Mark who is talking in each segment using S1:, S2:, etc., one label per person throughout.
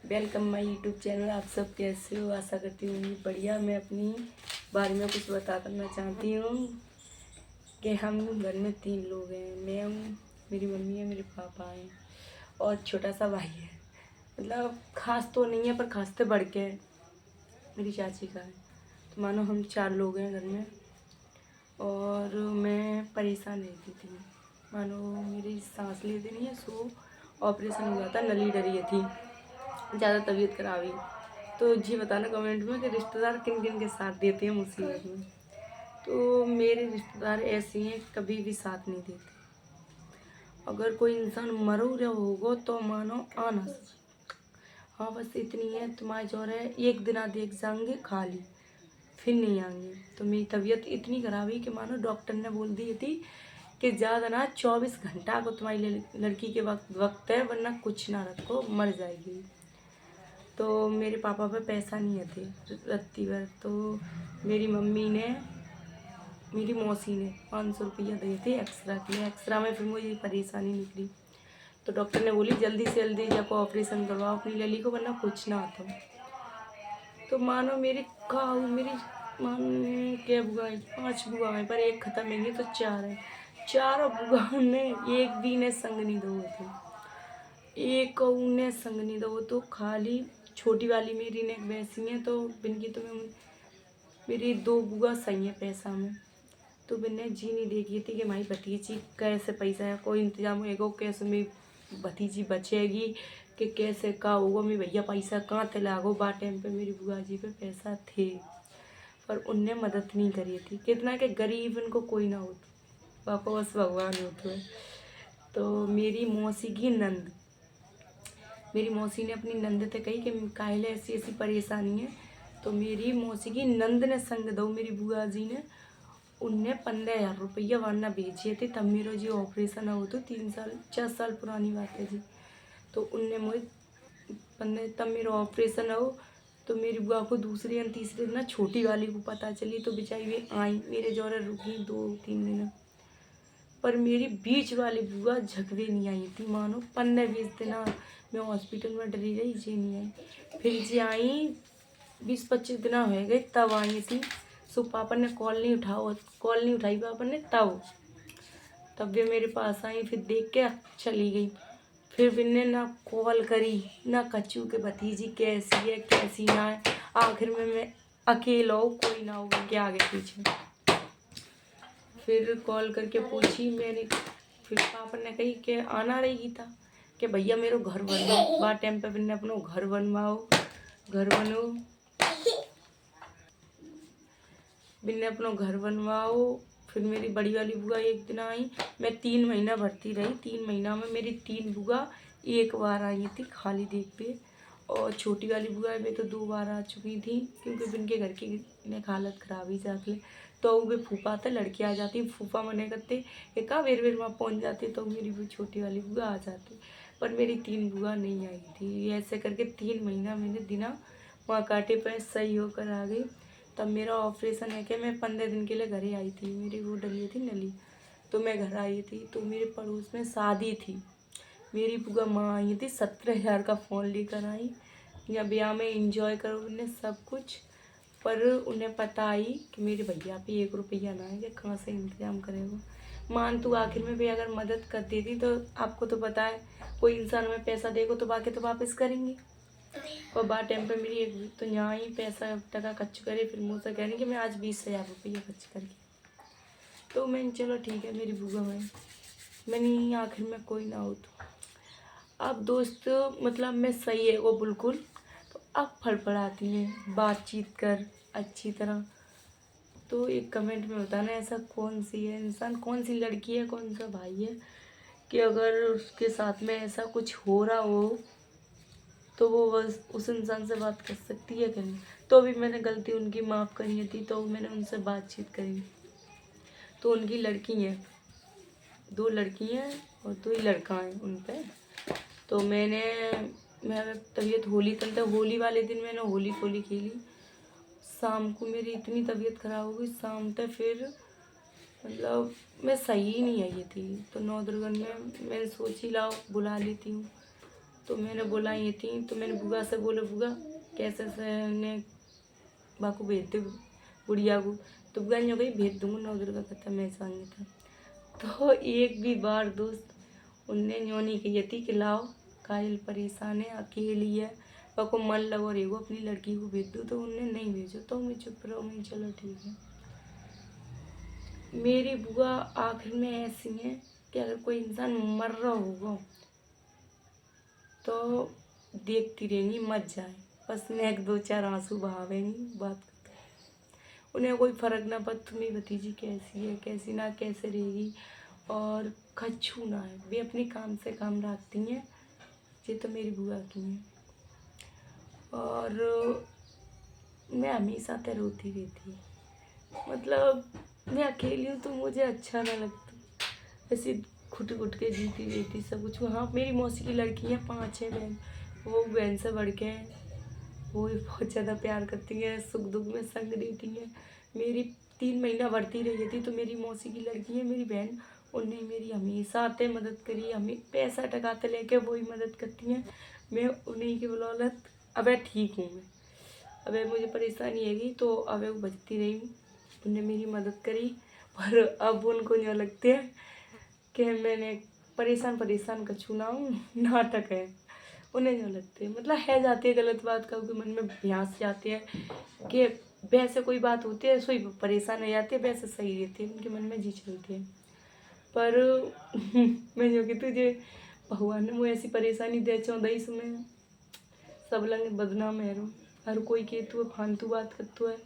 S1: Welcome my YouTube channel. आप सब कैसे हो? आशा करती हूँ बढ़िया। मैं अपनी बारे में कुछ बता करना चाहती हूँ कि हम घर में 3 लोग हैं। मैं हूँ, मेरी मम्मी है, मेरे पापा हैं और छोटा सा भाई है। मतलब खास तो नहीं है पर खास से बढ़ के मेरी चाची का है। तो मानो हम 4 लोग हैं घर में। और मैं परेशान रहती थी। मानो मेरी सांस लेती नहीं है, सो ऑपरेशन हुआ था, नली डरी थी, ज़्यादा तबीयत खराब हुई। तो जी बताना कमेंट में कि रिश्तेदार किन किन के साथ देते हैं मुसीबत में। तो मेरे रिश्तेदार ऐसे हैं, कभी भी साथ नहीं देते। अगर कोई इंसान मरो रहा होगा तो मानो आना। हाँ बस इतनी है, तुम्हारे जो है एक दिन आधे देख जाएंगे खाली, फिर नहीं आएंगे। तो मेरी तबीयत इतनी खराब हुई कि मानो डॉक्टर ने बोल दी थी कि ज़्यादा ना 24 घंटा को तुम्हारी लड़की के वक्त है, वरना कुछ ना रखो, मर जाएगी। तो मेरे पापा पे पैसा नहीं थे रत्ती भर। तो मेरी मम्मी ने, मेरी मौसी ने 500 रुपया दिए थे एक्सरा के लिए। एक्सरा में फिर मुझे परेशानी निकली। तो डॉक्टर ने बोली जल्दी से जल्दी जाको ऑपरेशन करवाओ अपनी लली को, वरना कुछ ना आता। तो मानो मेरी काऊ, मेरी मानो क्या बुआ, 5 बुआ हैं पर एक ख़त्म है, तो 4 है। 4 बुआओं ने एक भी ने संग नहीं दो थे, एक ने संग नहीं दो। तो खाली छोटी वाली मेरी ने वैसी है, तो बिनकी तो मैं, मेरी 2 बुआ सही है पैसा में। तो बिन्ने जी नहीं देखी थी कि हमारी भतीजी कैसे पैसा है कोई इंतजाम होएगा, कैसे मेरी भतीजी बचेगी, कि कैसे का होगा, मेरे भैया पैसा कहाँ थे लागो। बा टाइम पे मेरी बुआ जी पे पैसा थे पर उनने मदद नहीं करी थी। कितना कि गरीब इनको कोई ना हो, पापा बस भगवान होते हैं। तो मेरी मौसी की नंद, मेरी मौसी ने अपनी नंद से कही कि काहिले ऐसी ऐसी परेशानी है। तो मेरी मौसी की नंद ने संग दो, मेरी बुआ जी ने, उनने 15,000 रुपया वरना भेजिए थे। तब मेरा जी ऑपरेशन हो, तो 4 साल पुरानी बात है जी। तो उनने मुझे 15, तब मेरा ऑपरेशन हो। तो मेरी बुआ को दूसरे या तीसरे दिन ना छोटी वाली को पता चली, तो बेचारी वे आई मेरे जोरे, रुकी 2-3 दिन। पर मेरी बीच वाली बुआ झकवे नहीं आई थी। मानो 15-20 दिन मैं हॉस्पिटल में डरी रही, जी नहीं आई। फिर जी आई 20-25 दिन हो गए, तब आई थी। सो पापा ने कॉल नहीं उठाई पापा ने, तब वे मेरे पास आई, फिर देख के चली गई। फिर बिन्ने ना कॉल करी ना कच्चू के भतीजी कैसी है कैसी ना है। आखिर में मैं अकेला हो, कोई ना हो उनके आगे पीछे। फिर कॉल करके पूछी मैंने, फिर पापा ने कही कि आना रहेगी था कि भैया मेरे घर बनवाओ। बा टाइम पे बिन्ने अपना घर बनवाओ, घर बनो, बिन्ने अपना घर बनवाओ। फिर मेरी बड़ी वाली बुआ एक दिन आई, मैं 3 महीना भर्ती रही। 3 महीना में मेरी 3 बुआ एक बार आई थी खाली देख पे। और छोटी वाली बुआ में तो 2 बार आ चुकी थी, क्योंकि उनके घर की ने हालत खराब ही जाती। तो वे फूफा थे, लड़की आ जाती, फूफा मने करते एक वेर वेर वहाँ पहुँच जाती, तो मेरी वो छोटी वाली बुआ आ जाती। पर मेरी 3 बुआ नहीं आई थी। ऐसे करके 3 महीना मैंने दिना वहाँ काटे पे सही होकर आ गई। तब मेरा ऑपरेशन है कि मैं 15 दिन के लिए घर ही आई थी। मेरी वो डली थी नली, तो मैं घर आई थी। तो मेरे पड़ोस में शादी थी, मेरी बुआ माँ आई थी, 17,000 का फ़ोन लेकर आई, या ब्याह में इंजॉय करो उन्हें सब कुछ। पर उन्हें पता आई कि मेरे भैया पे 1 रुपया ना है, कि कहाँ से इंतजाम करेगा। मान तू आखिर में भी अगर मदद कर देती, तो आपको तो पता है कोई इंसान में पैसा देगा तो बाकी तो वापस करेंगे। और बार टाइम पे मेरी एक तो यहाँ ही पैसा टका खर्च करे, फिर मुझसे कह रही कि मैं आज 20,000 रुपया खर्च करके। तो मैंने चलो ठीक है मेरी बुआ है, मैंने आखिर में कोई ना हो। तो अब दोस्त मतलब मैं सही है वो बिल्कुल। तो अब फड़फड़ाती हैं, बातचीत कर अच्छी तरह। तो एक कमेंट में बताना ऐसा कौन सी है इंसान, कौन सी लड़की है, कौन सा भाई है कि अगर उसके साथ में ऐसा कुछ हो रहा हो तो वो बस उस इंसान से बात कर सकती है कि नहीं। तो अभी मैंने गलती उनकी माफ़ करी थी, तो मैंने उनसे बातचीत करी। तो उनकी लड़की है, 2 लड़की हैं और 2 ही लड़का हैं उन पे। तो मैं तबीयत होली तक, होली वाले दिन मैंने होली फोली खेली। शाम को मेरी इतनी तबीयत खराब हो गई, शाम तक फिर मतलब मैं सही ही नहीं आई थी। तो 9 दुर्गन में मैंने सोची लाओ बुला लेती हूँ। तो मैंने बोला ये थी, तो मैंने बुआ से बोला बुआ कैसे से ने बाकू भेज दे गुड़िया को। तो बुआ ने कही भेज दूँगा, 9 दुर्गा कहता मैं सांगे था। तो एक भी बार दोस्त उनने न्यों नहीं कही थी कि लाओ कायल परेशान है, अकेली है, को मन लगो रहेगो अपनी लड़की को भेज दो, तो उनने नहीं भेजो। तो मैं चुप रहो, मैं चलो ठीक है। मेरी बुआ आखिर में ऐसी है कि अगर कोई इंसान मर रहा होगा तो देखती रहेंगी, मत जाए, बस नेक 2-4 आंसू बहावेंगी, बात करते उन्हें कोई फ़र्क ना पड़ता मेरी भतीजी कैसी है कैसी ना कैसे रहेगी। और कच्छू ना है, वे अपने काम से काम रखती हैं। ये तो मेरी बुआ की हैं। और मैं हमेशा तो रोती रहती, मतलब मैं अकेली हूँ तो मुझे अच्छा ना लगता, ऐसे घुट घुट के जीती रहती सब कुछ। हाँ मेरी मौसी की लड़की है 5-6 बहन, वो बहन से बढ़ के हैं, वो भी बहुत ज़्यादा प्यार करती हैं, सुख दुख में संग देती हैं। मेरी 3 महीना बढ़ती रही थी तो मेरी मौसी की लड़की है मेरी बहन, उन्हें मेरी हमेशा आते मदद करी, हमें पैसा टकाते लेके वही मदद करती हैं। मैं उन्हीं की बदौलत अब ठीक हूँ। मैं अब मुझे परेशानी हैगी तो अब वो बचती रही, उन्हें मेरी मदद करी। पर अब उनको नहीं लगते है कि मैंने परेशान कछू ना हूँ, नाटक है, उन्हें नहीं लगते। मतलब है जाती है गलत बात का मन में भ्यास जाती है कि वैसे कोई बात होती है सोई परेशान हो जाती है, वैसे सही रहती है, उनके मन में जी चलती है। पर मैं जो कि तुझे भगवान ने मुझे ऐसी परेशानी दे 14 में सब लंग बदनाम है रो, हर कोई के तू फालतू बात करतू है।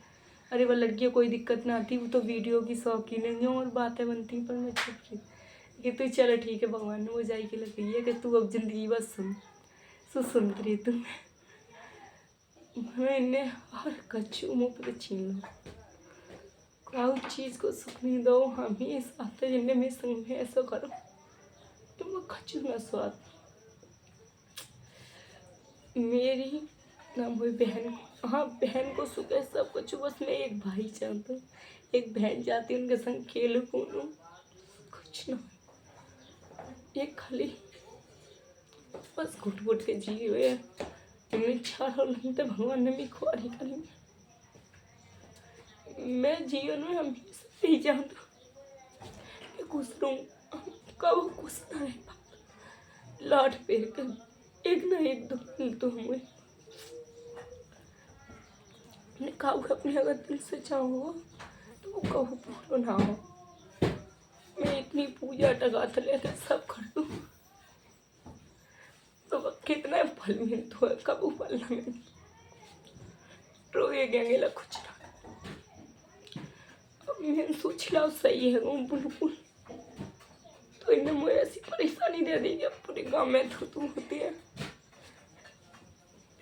S1: अरे वह लड़कियों कोई दिक्कत ना आती, वो तो वीडियो की शौकीन है और बातें बनती। पर मैं चुप रही कि तू चलो ठीक है, भगवान ने वो जाई के लगी है कि तू अब जिंदगी बस सुनती रही तुम। मैं इन्हें हर कच्चू मुँह पे छीन लो, काउ चीज़ को सुख नहीं दो, हमेशा आते जिन्हें मेरे संग में ऐसा करो तो वो कच्चू ना स्वाद। मेरी ना कोई बहन, हाँ बहन को सुख है सब कुछ, बस मैं एक भाई चाहता हूँ, एक बहन चाहती हूँ उनके संग खेलूँ कूदूँ, कुछ ना, एक खाली बस घुट घुट के जी हुए उन्हें 4 घंटे भगवान ने भी खुआरी करी। मैं जीवन में हमेशा यही चाहता हूँ कि खुश रहूँ, कब खुश ना रह लाट पेर कर एक ना एक दुख तो हमें अपने काबू अपने अगर दिल से चाहो तो वो कबू पूरा ना हो। मैं इतनी पूजा टगात लेकर सब कर दूँ तो वह कितना फल मिलता है, कबू फल ना मिलता रोए गंगेला कुछ ना। अब मैंने सोच ला सही है वो बिल्कुल, तो इन्हें मुझे ऐसी परेशानी दे दी जब पूरे गाँव में तू होती है।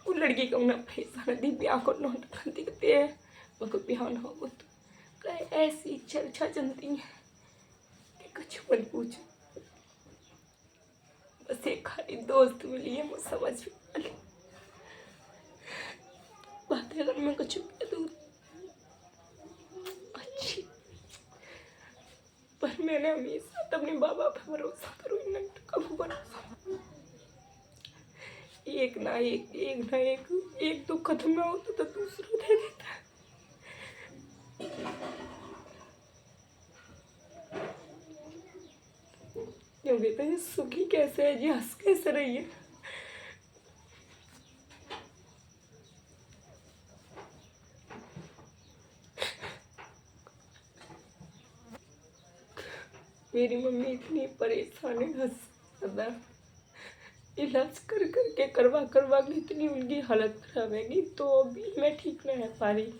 S1: वो लड़की को ना परेशान थी, ब्याह को नौटंकी दिखते हैं, वो कोई ब्याह ना हो तो कहे ऐसी चर्चा चलती है कि कुछ मत पूछ। बस एक खाली दोस्त मिली है, वो समझ वाली बातें अगर मैं कुछ कह दूँ अच्छी, पर मैंने हमेशा अपने बाबा पर भरोसा करूँ, इन्हें कभी भरोसा एक ना एक दुख खत्म ना होता तो दूसरा दे देता है। क्यों कहते हैं सुखी कैसे है जी, हंस कैसे रही है। मेरी मम्मी इतनी परेशान है, हंस इलाज कर करके करवा के इतनी उनकी हालत खराब है कि तो अभी मैं ठीक नहीं रह पा रही।